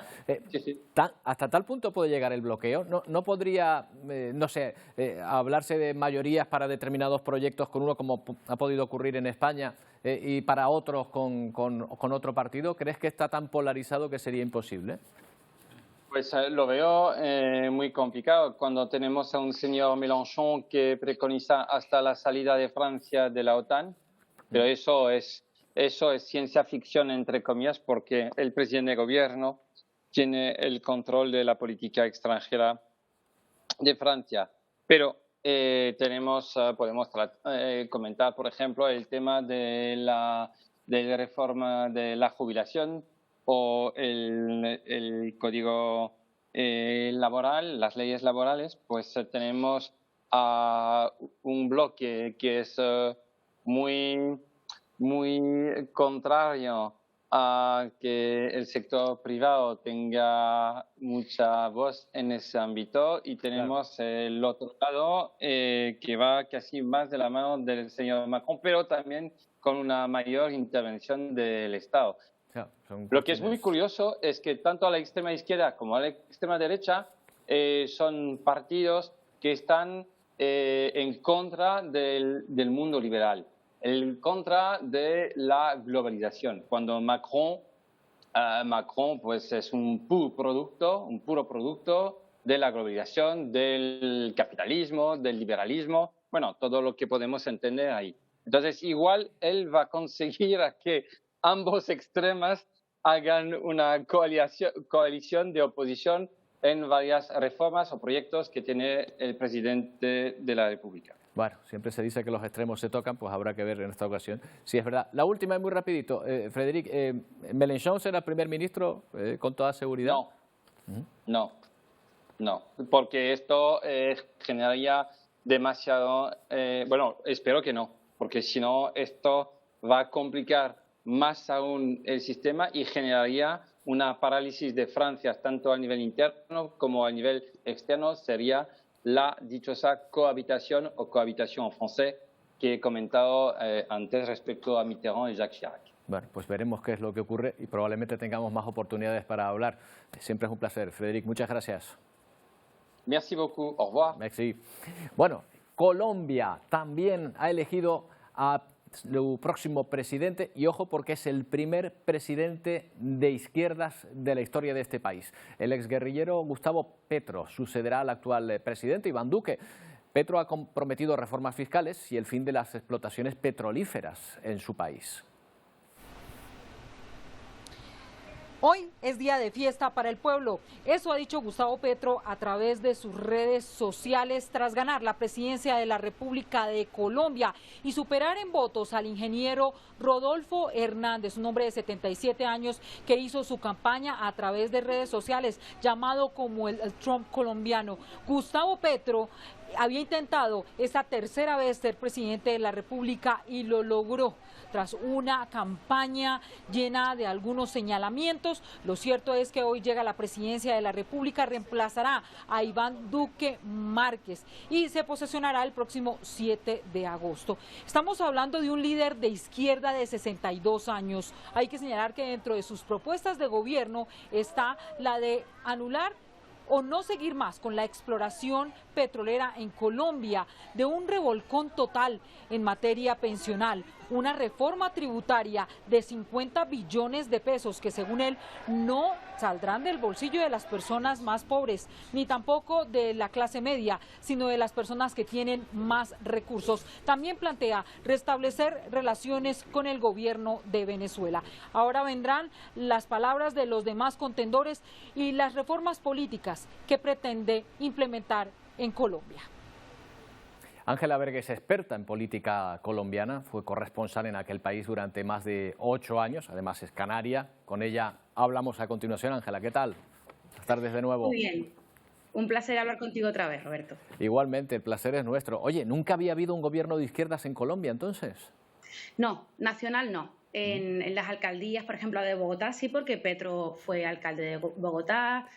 Sí. ¿Hasta tal punto puede llegar el bloqueo? ¿No podría, no sé, hablarse de mayorías para determinados proyectos con uno como ha podido ocurrir en España y para otros con otro partido? ¿Crees que está tan polarizado que sería imposible? Pues lo veo muy complicado cuando tenemos a un señor Mélenchon que preconiza hasta la salida de Francia de la OTAN, pero eso es ciencia ficción, entre comillas, porque el presidente de gobierno tiene el control de la política extranjera de Francia. Pero podemos comentar, por ejemplo, el tema de la reforma de la jubilación o el código laboral, las leyes laborales. Pues tenemos un bloque que es muy contrario a que el sector privado tenga mucha voz en ese ámbito, y tenemos el otro lado que va casi más de la mano del señor Macron, pero también con una mayor intervención del Estado. Lo que es muy curioso es que tanto a la extrema izquierda como a la extrema derecha son partidos que están en contra del mundo liberal, en contra de la globalización. Cuando Macron pues es un puro producto de la globalización, del capitalismo, del liberalismo, bueno, todo lo que podemos entender ahí. Entonces, igual él va a conseguir a que ambos extremos hagan una coalición de oposición en varias reformas o proyectos que tiene el presidente de la República. Bueno, siempre se dice que los extremos se tocan, pues habrá que ver en esta ocasión si es verdad. La última es muy rapidito. Frédéric, ¿Mélenchon será primer ministro con toda seguridad? No, porque esto generaría demasiado... bueno, espero que no, porque si no esto va a complicar más aún el sistema y generaría una parálisis de Francia, tanto a nivel interno como a nivel externo. Sería la dichosa cohabitación o cohabitación en francés que he comentado antes respecto a Mitterrand y Jacques Chirac. Bueno, pues veremos qué es lo que ocurre y probablemente tengamos más oportunidades para hablar. Siempre es un placer. Frédéric, muchas gracias. Merci beaucoup. Au revoir. Merci. Bueno, Colombia también ha elegido a su próximo presidente, y ojo porque es el primer presidente de izquierdas de la historia de este país. El exguerrillero Gustavo Petro sucederá al actual presidente Iván Duque. Petro ha comprometido reformas fiscales y el fin de las explotaciones petrolíferas en su país. Hoy es día de fiesta para el pueblo. Eso ha dicho Gustavo Petro a través de sus redes sociales tras ganar la presidencia de la República de Colombia y superar en votos al ingeniero Rodolfo Hernández, un hombre de 77 años que hizo su campaña a través de redes sociales, llamado como el Trump colombiano. Gustavo Petro había intentado esta tercera vez ser presidente de la República y lo logró. Tras una campaña llena de algunos señalamientos, lo cierto es que hoy llega a la presidencia de la República, reemplazará a Iván Duque Márquez y se posesionará el próximo 7 de agosto. Estamos hablando de un líder de izquierda de 62 años. Hay que señalar que dentro de sus propuestas de gobierno está la de anular o no seguir más con la exploración petrolera en Colombia, de un revolcón total en materia pensional, una reforma tributaria de 50 billones de pesos que según él no saldrán del bolsillo de las personas más pobres, ni tampoco de la clase media, sino de las personas que tienen más recursos. También plantea restablecer relaciones con el gobierno de Venezuela. Ahora vendrán las palabras de los demás contendores y las reformas políticas que pretende implementar en Colombia. Ángela Bergue es experta en política colombiana, fue corresponsal en aquel país durante más de 8 años, además es canaria. Con ella hablamos a continuación. Ángela, ¿qué tal? Buenas tardes de nuevo. Muy bien, un placer hablar contigo otra vez, Roberto. Igualmente, el placer es nuestro. Oye, ¿nunca había habido un gobierno de izquierdas en Colombia entonces? No, nacional no. En las alcaldías, por ejemplo, de Bogotá, sí, porque Petro fue alcalde de Bogotá,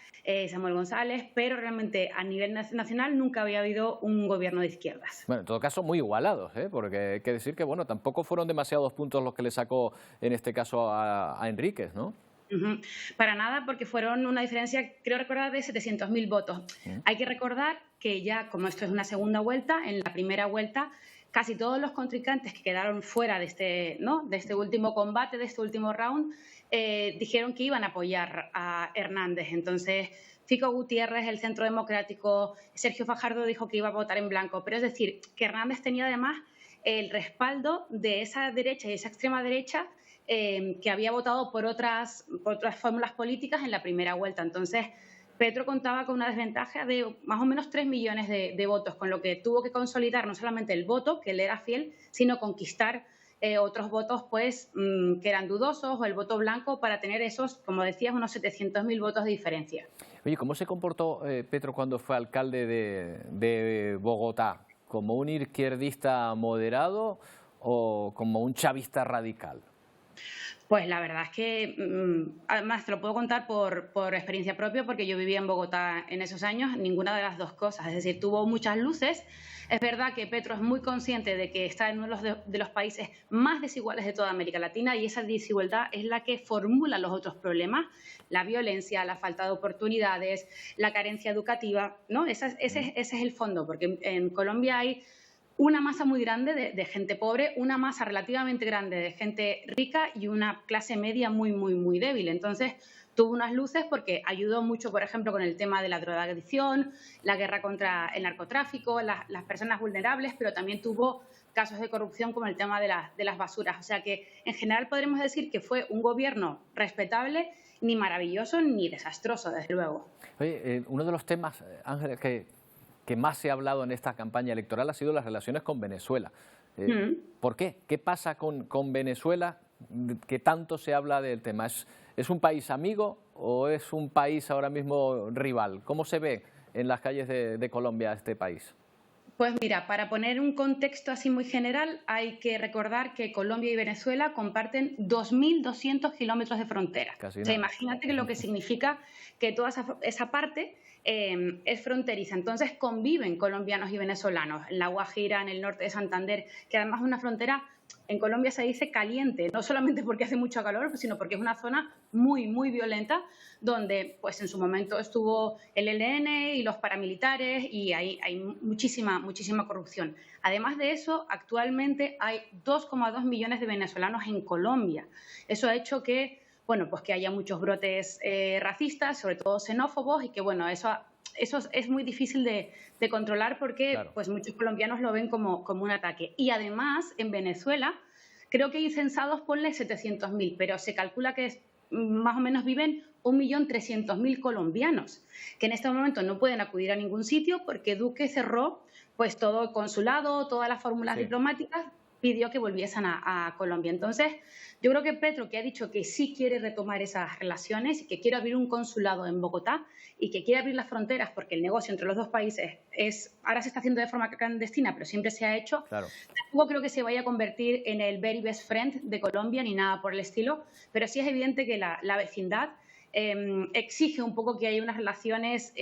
Samuel González, pero realmente a nivel nacional nunca había habido un gobierno de izquierdas. Bueno, en todo caso, muy igualados, porque hay que decir que, bueno, tampoco fueron demasiados puntos los que le sacó, en este caso, a Enríquez, ¿no? Para nada, porque fueron una diferencia, creo recordar, de 700.000 votos. Hay que recordar que ya, como esto es una segunda vuelta, en la primera vuelta casi todos los contrincantes que quedaron fuera de este último combate, de este último round, dijeron que iban a apoyar a Hernández. Entonces, Fico Gutiérrez, el Centro Democrático, Sergio Fajardo dijo que iba a votar en blanco. Pero es decir, que Hernández tenía además el respaldo de esa derecha y esa extrema derecha que había votado por otras fórmulas políticas en la primera vuelta. Entonces, Petro contaba con una desventaja de más o menos 3 millones de votos, con lo que tuvo que consolidar no solamente el voto, que él era fiel, sino conquistar otros votos pues que eran dudosos o el voto blanco para tener esos, como decías, unos 700.000 votos de diferencia. Oye, ¿cómo se comportó Petro cuando fue alcalde de Bogotá? ¿Como un izquierdista moderado o como un chavista radical? Pues la verdad es que, además te lo puedo contar por experiencia propia, porque yo vivía en Bogotá en esos años, ninguna de las dos cosas. Es decir, tuvo muchas luces. Es verdad que Petro es muy consciente de que está en uno de los países más desiguales de toda América Latina y esa desigualdad es la que formula los otros problemas, la violencia, la falta de oportunidades, la carencia educativa, ¿no? Ese es el fondo, porque en Colombia hay una masa muy grande de gente pobre, una masa relativamente grande de gente rica y una clase media muy, muy, muy débil. Entonces, tuvo unas luces porque ayudó mucho, por ejemplo, con el tema de la drogadicción, la guerra contra el narcotráfico, las personas vulnerables, pero también tuvo casos de corrupción como el tema de las basuras. O sea que, en general, podremos decir que fue un gobierno respetable, ni maravilloso ni desastroso, desde luego. Oye, uno de los temas, Ángel, que más se ha hablado en esta campaña electoral ha sido las relaciones con Venezuela. ¿Por qué? ¿Qué pasa con Venezuela que tanto se habla del tema? ¿Es un país amigo o es un país ahora mismo rival? ¿Cómo se ve en las calles de Colombia este país? Pues mira, para poner un contexto así muy general, hay que recordar que Colombia y Venezuela comparten 2.200 kilómetros de frontera. O sea, imagínate lo que significa que toda esa parte es fronteriza. Entonces conviven colombianos y venezolanos en La Guajira, en el norte de Santander, que además es una frontera, en Colombia se dice caliente, no solamente porque hace mucho calor, sino porque es una zona muy, muy violenta, donde pues en su momento estuvo el ELN y los paramilitares y hay muchísima corrupción. Además de eso, actualmente hay 2,2 millones de venezolanos en Colombia. Eso ha hecho que pues que haya muchos brotes racistas, sobre todo xenófobos, y que eso es muy difícil de controlar porque claro, pues muchos colombianos lo ven como un ataque. Y además, en Venezuela, creo que hay censados, ponle 700.000, pero se calcula que más o menos viven 1.300.000 colombianos, que en este momento no pueden acudir a ningún sitio porque Duque cerró pues todo el consulado, todas las fórmulas diplomáticas, pidió que volviesen a Colombia. Entonces, yo creo que Petro, que ha dicho que sí quiere retomar esas relaciones y que quiere abrir un consulado en Bogotá y que quiere abrir las fronteras porque el negocio entre los dos países ahora se está haciendo de forma clandestina, pero siempre se ha hecho, claro. Tampoco creo que se vaya a convertir en el very best friend de Colombia ni nada por el estilo, pero sí es evidente que la vecindad exige un poco que haya unas relaciones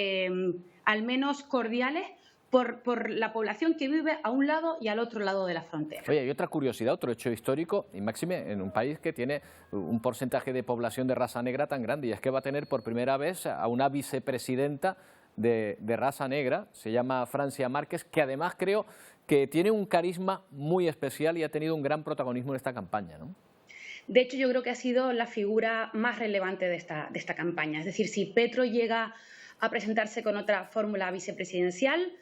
al menos cordiales por la población que vive a un lado y al otro lado de la frontera. Oye, hay otra curiosidad, otro hecho histórico, y máxime en un país que tiene un porcentaje de población de raza negra tan grande, y es que va a tener por primera vez a una vicepresidenta de raza negra, se llama Francia Márquez, que además creo que tiene un carisma muy especial y ha tenido un gran protagonismo en esta campaña, ¿no? De hecho, yo creo que ha sido la figura más relevante de esta campaña. Es decir, si Petro llega a presentarse con otra fórmula vicepresidencial,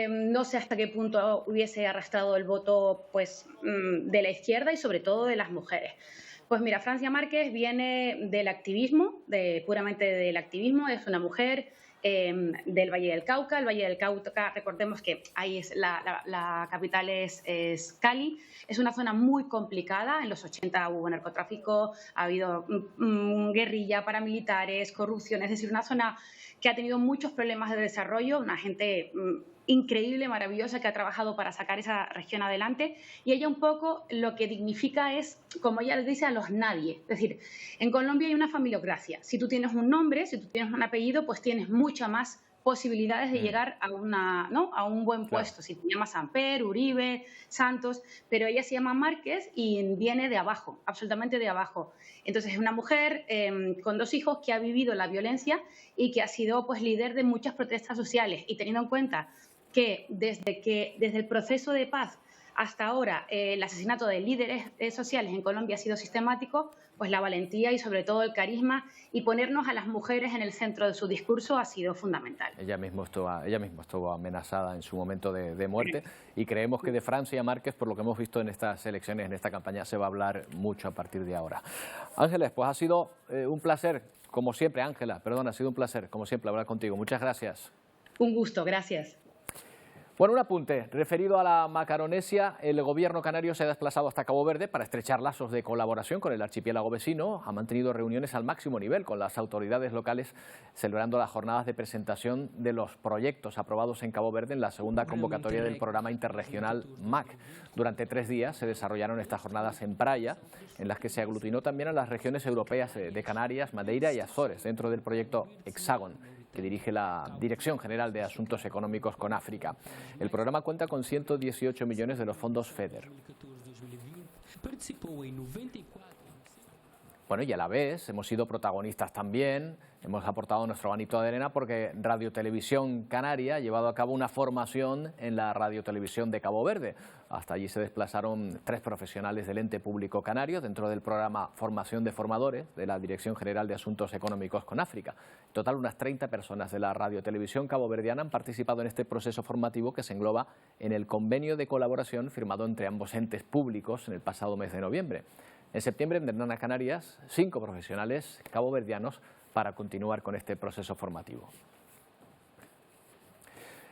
no sé hasta qué punto hubiese arrastrado el voto pues, de la izquierda y sobre todo de las mujeres. Pues mira, Francia Márquez viene del activismo, puramente del activismo, es una mujer del Valle del Cauca. El Valle del Cauca, recordemos que ahí es la capital es Cali. Es una zona muy complicada. En los 80 hubo narcotráfico, ha habido guerrilla, paramilitares, corrupción. Es decir, una zona que ha tenido muchos problemas de desarrollo, una gente increíble, maravillosa, que ha trabajado para sacar esa región adelante. Y ella un poco lo que dignifica es, como ella les dice, a los nadie. Es decir, en Colombia hay una familiocracia. Si tú tienes un nombre, si tú tienes un apellido, pues tienes mucha más posibilidades de llegar a un buen puesto. Si te llamas Samper, Uribe, Santos, pero ella se llama Márquez y viene de abajo, absolutamente de abajo. Entonces es una mujer con 2 hijos que ha vivido la violencia y que ha sido pues líder de muchas protestas sociales, y teniendo en cuenta que desde el proceso de paz hasta ahora el asesinato de líderes sociales en Colombia ha sido sistemático, pues la valentía y sobre todo el carisma y ponernos a las mujeres en el centro de su discurso ha sido fundamental. Ella misma estuvo amenazada en su momento de muerte, y creemos que de Francia Márquez, por lo que hemos visto en estas elecciones, en esta campaña, se va a hablar mucho a partir de ahora. Ángeles, pues ha sido un placer, como siempre, Ángela, perdón, ha sido un placer, como siempre, hablar contigo. Muchas gracias. Un gusto, gracias. Bueno, un apunte. Referido a la Macaronesia, el gobierno canario se ha desplazado hasta Cabo Verde para estrechar lazos de colaboración con el archipiélago vecino. Ha mantenido reuniones al máximo nivel con las autoridades locales, celebrando las jornadas de presentación de los proyectos aprobados en Cabo Verde en la segunda convocatoria del programa interregional MAC. Durante 3 días se desarrollaron estas jornadas en Praia, en las que se aglutinó también a las regiones europeas de Canarias, Madeira y Azores, dentro del proyecto Hexagon, que dirige la Dirección General de Asuntos Económicos con África. El programa cuenta con 118 millones de los fondos FEDER. Bueno, y a la vez hemos sido protagonistas también, hemos aportado nuestro granito de arena porque Radio Televisión Canaria ha llevado a cabo una formación en la Radio Televisión de Cabo Verde. Hasta allí se desplazaron 3 profesionales del ente público canario dentro del programa Formación de Formadores de la Dirección General de Asuntos Económicos con África. En total, unas 30 personas de la Radio Televisión caboverdiana han participado en este proceso formativo que se engloba en el convenio de colaboración firmado entre ambos entes públicos en el pasado mes de noviembre. En septiembre vendrán a Canarias 5 profesionales caboverdianos para continuar con este proceso formativo.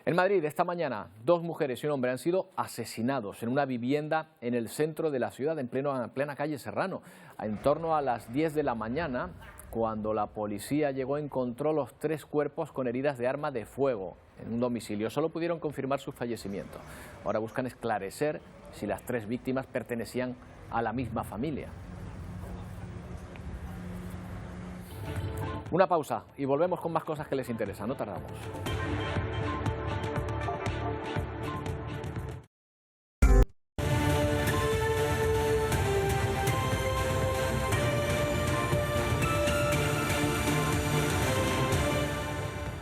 En Madrid, esta mañana, 2 mujeres y un hombre han sido asesinados en una vivienda en el centro de la ciudad, en plena calle Serrano. En torno a las 10 de la mañana, cuando la policía llegó, encontró los 3 cuerpos con heridas de arma de fuego en un domicilio. Solo pudieron confirmar su fallecimiento. Ahora buscan esclarecer si las 3 víctimas pertenecían a la misma familia. Una pausa y volvemos con más cosas que les interesan, no tardamos.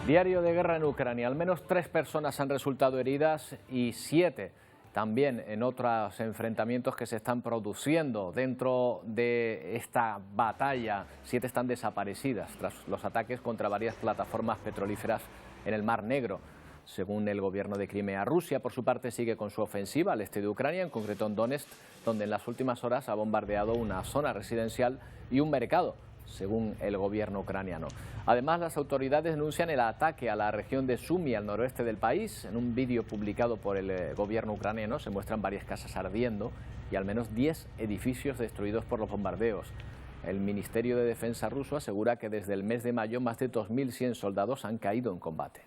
Diario de guerra en Ucrania. Al menos 3 personas han resultado heridas y 7 también en otros enfrentamientos que se están produciendo dentro de esta batalla. 7 están desaparecidas tras los ataques contra varias plataformas petrolíferas en el Mar Negro. Según el gobierno de Crimea, Rusia, por su parte, sigue con su ofensiva al este de Ucrania, en concreto en Donetsk, donde en las últimas horas ha bombardeado una zona residencial y un mercado, según el gobierno ucraniano. Además, las autoridades denuncian el ataque a la región de Sumy, al noroeste del país. En un vídeo publicado por el gobierno ucraniano se muestran varias casas ardiendo y al menos 10 edificios destruidos por los bombardeos. El Ministerio de Defensa ruso asegura que desde el mes de mayo más de 2.100 soldados han caído en combate.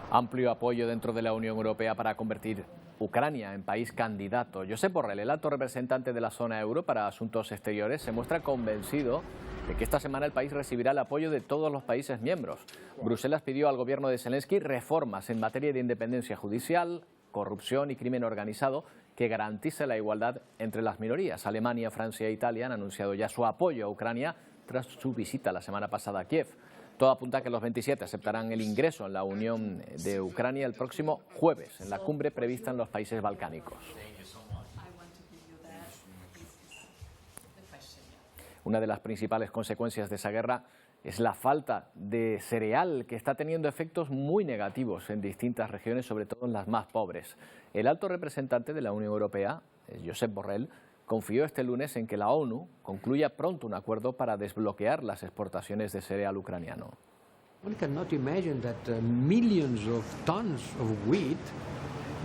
Amplio apoyo dentro de la Unión Europea para convertir Ucrania en país candidato. Josep Borrell, el alto representante de la zona euro para asuntos exteriores, se muestra convencido de que esta semana el país recibirá el apoyo de todos los países miembros. Bruselas pidió al gobierno de Zelensky reformas en materia de independencia judicial, corrupción y crimen organizado que garantice la igualdad entre las minorías. Alemania, Francia e Italia han anunciado ya su apoyo a Ucrania tras su visita la semana pasada a Kiev. Todo apunta a que los 27 aceptarán el ingreso en la Unión de Ucrania el próximo jueves, en la cumbre prevista en los países balcánicos. Una de las principales consecuencias de esa guerra es la falta de cereal, que está teniendo efectos muy negativos en distintas regiones, sobre todo en las más pobres. El alto representante de la Unión Europea, Josep Borrell, confió este lunes en que la ONU concluya pronto un acuerdo para desbloquear las exportaciones de cereal ucraniano. One cannot imagine that millions of tons of wheat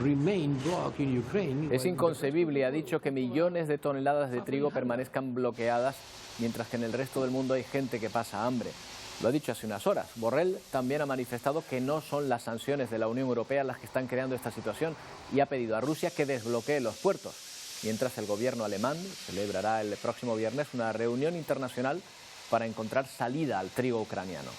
remain blocked in Ukraine. Es inconcebible, ha dicho, que millones de toneladas de trigo permanezcan bloqueadas mientras que en el resto del mundo hay gente que pasa hambre. Lo ha dicho hace unas horas. Borrell también ha manifestado que no son las sanciones de la Unión Europea las que están creando esta situación y ha pedido a Rusia que desbloquee los puertos. Mientras el gobierno alemán celebrará el próximo viernes una reunión internacional para encontrar salida al trigo ucraniano.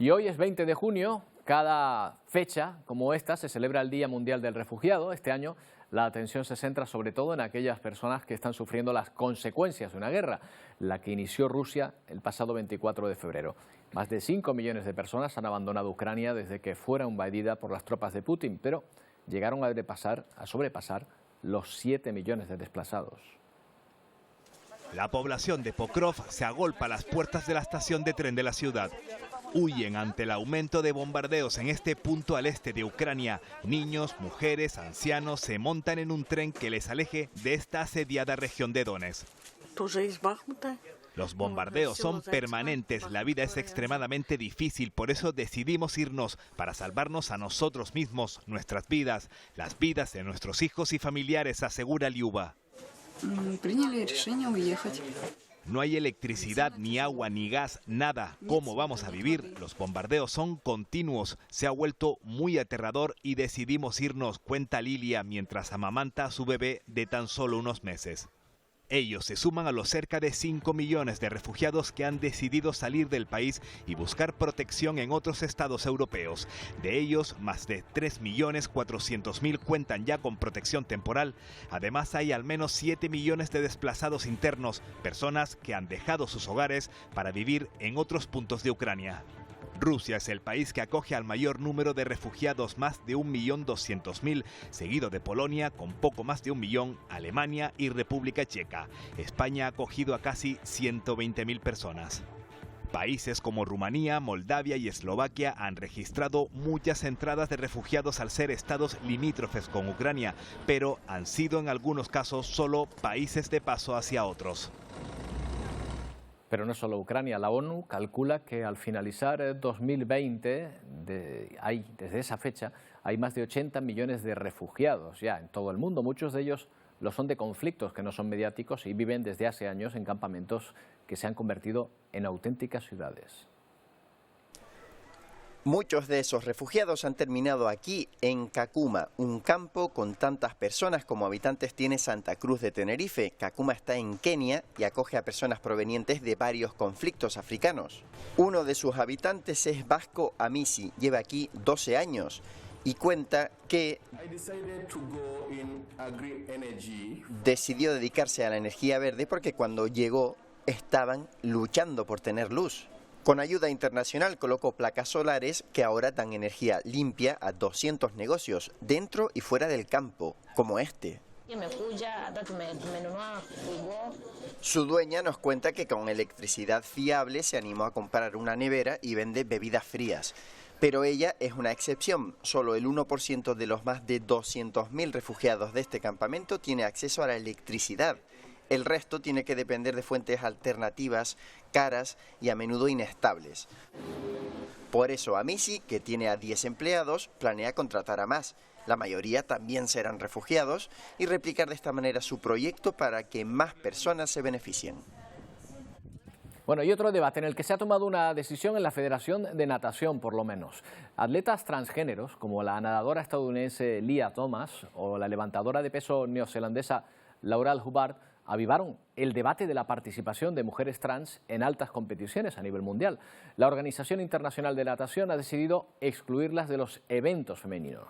Y hoy es 20 de junio, cada fecha como esta se celebra el Día Mundial del Refugiado. Este año la atención se centra sobre todo en aquellas personas que están sufriendo las consecuencias de una guerra, la que inició Rusia el pasado 24 de febrero. Más de 5 millones de personas han abandonado Ucrania desde que fuera invadida por las tropas de Putin, pero llegaron a sobrepasar los 7 millones de desplazados. La población de Pokrov se agolpa a las puertas de la estación de tren de la ciudad. Huyen ante el aumento de bombardeos en este punto al este de Ucrania. Niños, mujeres, ancianos se montan en un tren que les aleje de esta asediada región de Donetsk. Los bombardeos son permanentes, la vida es extremadamente difícil, por eso decidimos irnos para salvarnos a nosotros mismos, nuestras vidas, las vidas de nuestros hijos y familiares, asegura Liuba. No hay electricidad, ni agua, ni gas, nada. ¿Cómo vamos a vivir? Los bombardeos son continuos. Se ha vuelto muy aterrador y decidimos irnos, cuenta Lilia, mientras amamanta a su bebé de tan solo unos meses. Ellos se suman a los cerca de 5 millones de refugiados que han decidido salir del país y buscar protección en otros estados europeos. De ellos, más de 3.400.000 cuentan ya con protección temporal. Además, hay al menos 7 millones de desplazados internos, personas que han dejado sus hogares para vivir en otros puntos de Ucrania. Rusia es el país que acoge al mayor número de refugiados, más de 1.200.000, seguido de Polonia con poco más de 1 millón, Alemania y República Checa. España ha acogido a casi 120.000 personas. Países como Rumanía, Moldavia y Eslovaquia han registrado muchas entradas de refugiados al ser estados limítrofes con Ucrania, pero han sido en algunos casos solo países de paso hacia otros. Pero no solo Ucrania, la ONU calcula que al finalizar 2020, desde esa fecha, hay más de 80 millones de refugiados ya en todo el mundo. Muchos de ellos lo son de conflictos que no son mediáticos y viven desde hace años en campamentos que se han convertido en auténticas ciudades. Muchos de esos refugiados han terminado aquí, en Kakuma, un campo con tantas personas como habitantes tiene Santa Cruz de Tenerife. Kakuma está en Kenia y acoge a personas provenientes de varios conflictos africanos. Uno de sus habitantes es Vasco Amisi, lleva aquí 12 años y cuenta que decidió dedicarse a la energía verde porque cuando llegó estaban luchando por tener luz. Con ayuda internacional colocó placas solares que ahora dan energía limpia a 200 negocios dentro y fuera del campo, como este. Su dueña nos cuenta que con electricidad fiable se animó a comprar una nevera y vende bebidas frías. Pero ella es una excepción. Solo el 1% de los más de 200.000 refugiados de este campamento tiene acceso a la electricidad. El resto tiene que depender de fuentes alternativas, caras y a menudo inestables. Por eso Amici, que tiene a 10 empleados, planea contratar a más. La mayoría también serán refugiados y replicar de esta manera su proyecto para que más personas se beneficien. Bueno, y otro debate en el que se ha tomado una decisión en la Federación de Natación, por lo menos. Atletas transgéneros, como la nadadora estadounidense Lia Thomas o la levantadora de peso neozelandesa Laurel Hubbard, avivaron el debate de la participación de mujeres trans en altas competiciones a nivel mundial. La Organización Internacional de Natación ha decidido excluirlas de los eventos femeninos.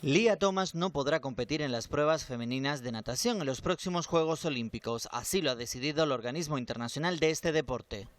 Lia Thomas no podrá competir en las pruebas femeninas de natación en los próximos Juegos Olímpicos. Así lo ha decidido el organismo internacional de este deporte.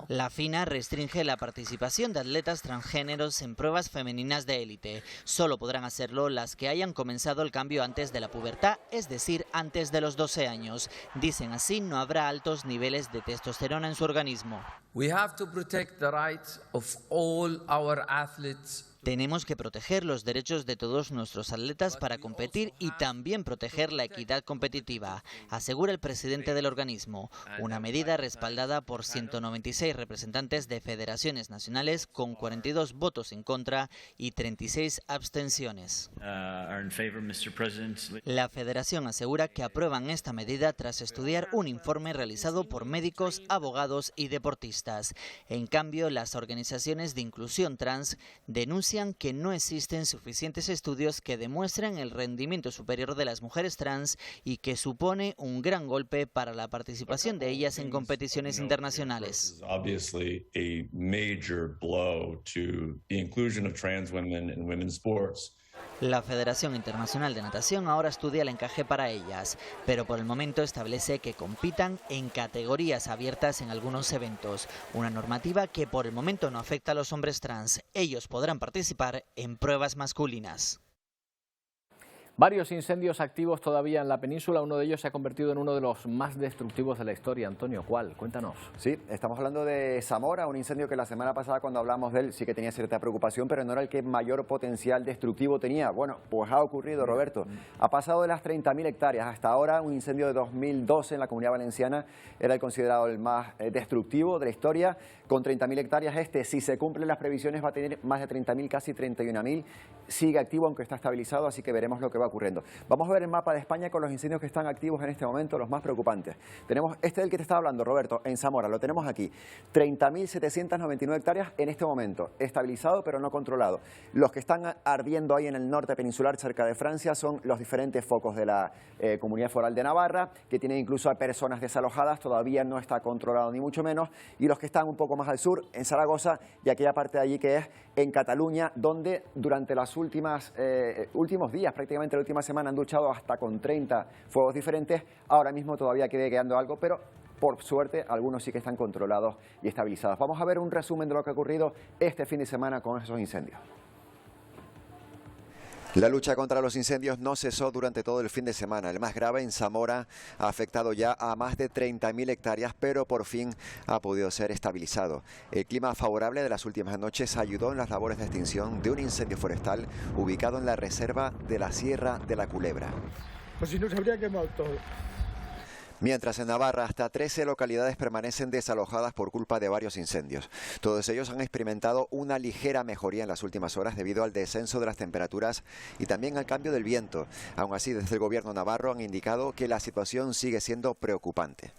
La FINA restringe la participación de atletas transgéneros en pruebas femeninas de élite. Solo podrán hacerlo las que hayan comenzado el cambio antes de la pubertad, es decir, antes de los 12 años. Dicen así, no habrá altos niveles de testosterona en su organismo. We have to protect the rights of all our athletes. Tenemos que proteger los derechos de todos nuestros atletas para competir y también proteger la equidad competitiva, asegura el presidente del organismo, una medida respaldada por 196 representantes de federaciones nacionales con 42 votos en contra y 36 abstenciones. La federación asegura que aprueban esta medida tras estudiar un informe realizado por médicos, abogados y deportistas. En cambio, las organizaciones de inclusión trans denuncian que no existen suficientes estudios que demuestren el rendimiento superior de las mujeres trans y que supone un gran golpe para la participación de ellas en competiciones internacionales. La Federación Internacional de Natación ahora estudia el encaje para ellas, pero por el momento establece que compitan en categorías abiertas en algunos eventos, una normativa que por el momento no afecta a los hombres trans. Ellos podrán participar en pruebas masculinas. Varios incendios activos todavía en la península, uno de ellos se ha convertido en uno de los más destructivos de la historia. Antonio, ¿cuál? Cuéntanos. Sí, estamos hablando de Zamora, un incendio que la semana pasada cuando hablamos de él sí que tenía cierta preocupación, pero no era el que mayor potencial destructivo tenía. Bueno, pues ha ocurrido, Roberto. Ha pasado de las 30.000 hectáreas. Hasta ahora un incendio de 2012 en la Comunidad Valenciana era el considerado el más destructivo de la historia. Con 30.000 hectáreas si se cumplen las previsiones, va a tener más de 30.000, casi 31.000. Sigue activo, aunque está estabilizado, así que veremos lo que va ocurriendo. Vamos a ver el mapa de España con los incendios que están activos en este momento, los más preocupantes. Tenemos del que te estaba hablando, Roberto, en Zamora, lo tenemos aquí. 30.799 hectáreas en este momento, estabilizado pero no controlado. Los que están ardiendo ahí en el norte peninsular, cerca de Francia, son los diferentes focos de la Comunidad Foral de Navarra, que tienen incluso a personas desalojadas, todavía no está controlado ni mucho menos, y los que están un poco más al sur, en Zaragoza, y aquella parte de allí que es en Cataluña, donde durante los últimos días, prácticamente la última semana, han luchado hasta con 30 fuegos diferentes. Ahora mismo todavía queda quedando algo, pero por suerte algunos sí que están controlados y estabilizados. Vamos a ver un resumen de lo que ha ocurrido este fin de semana con esos incendios. La lucha contra los incendios no cesó durante todo el fin de semana. El más grave en Zamora ha afectado ya a más de 30.000 hectáreas, pero por fin ha podido ser estabilizado. El clima favorable de las últimas noches ayudó en las labores de extinción de un incendio forestal ubicado en la reserva de la Sierra de la Culebra. Pues si no, se habría quemado todo. Mientras en Navarra hasta 13 localidades permanecen desalojadas por culpa de varios incendios. Todos ellos han experimentado una ligera mejoría en las últimas horas debido al descenso de las temperaturas y también al cambio del viento. Aún así, desde el gobierno navarro han indicado que la situación sigue siendo preocupante.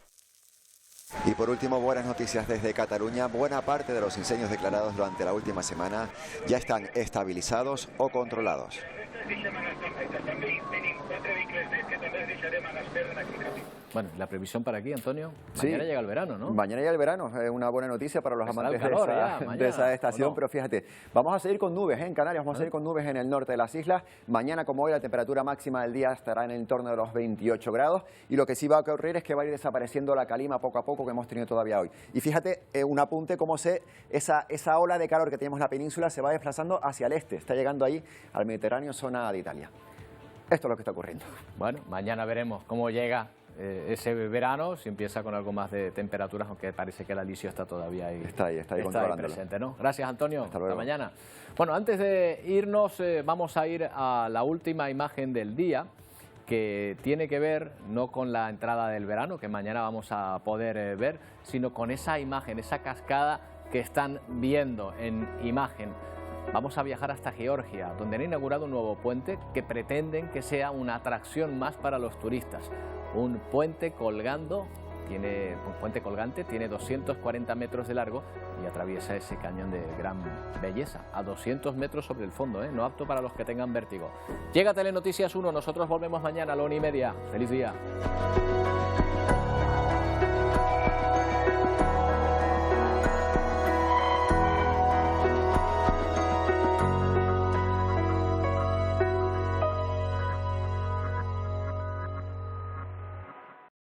Y por último, buenas noticias desde Cataluña. Buena parte de los incendios declarados durante la última semana ya están estabilizados o controlados. Bueno, la previsión para aquí, Antonio, mañana llega el verano, ¿no? Mañana llega el verano, es una buena noticia para los amantes de esa estación, pero fíjate, vamos a seguir con nubes en Canarias, vamos a seguir con nubes en el norte de las islas. Mañana, como hoy, la temperatura máxima del día estará en el entorno de los 28 grados y lo que sí va a ocurrir es que va a ir desapareciendo la calima poco a poco que hemos tenido todavía hoy. Y fíjate, un apunte, cómo esa ola de calor que tenemos en la península se va desplazando hacia el este, está llegando ahí al Mediterráneo, zona de Italia. Esto es lo que está ocurriendo. Bueno, mañana veremos cómo llega ese verano, si empieza con algo más de temperaturas, aunque parece que el alisio está todavía ahí. Está ahí presente, ¿no? Gracias, Antonio. Hasta mañana. Bueno, antes de irnos, vamos a ir a la última imagen del día, que tiene que ver no con la entrada del verano, que mañana vamos a poder ver, sino con esa imagen, esa cascada que están viendo en imagen. Vamos a viajar hasta Georgia, donde han inaugurado un nuevo puente que pretenden que sea una atracción más para los turistas. Un puente colgante, tiene 240 metros de largo y atraviesa ese cañón de gran belleza, a 200 metros sobre el fondo, no apto para los que tengan vértigo. Llega Telenoticias 1, nosotros volvemos mañana a la 1:30. ¡Feliz día!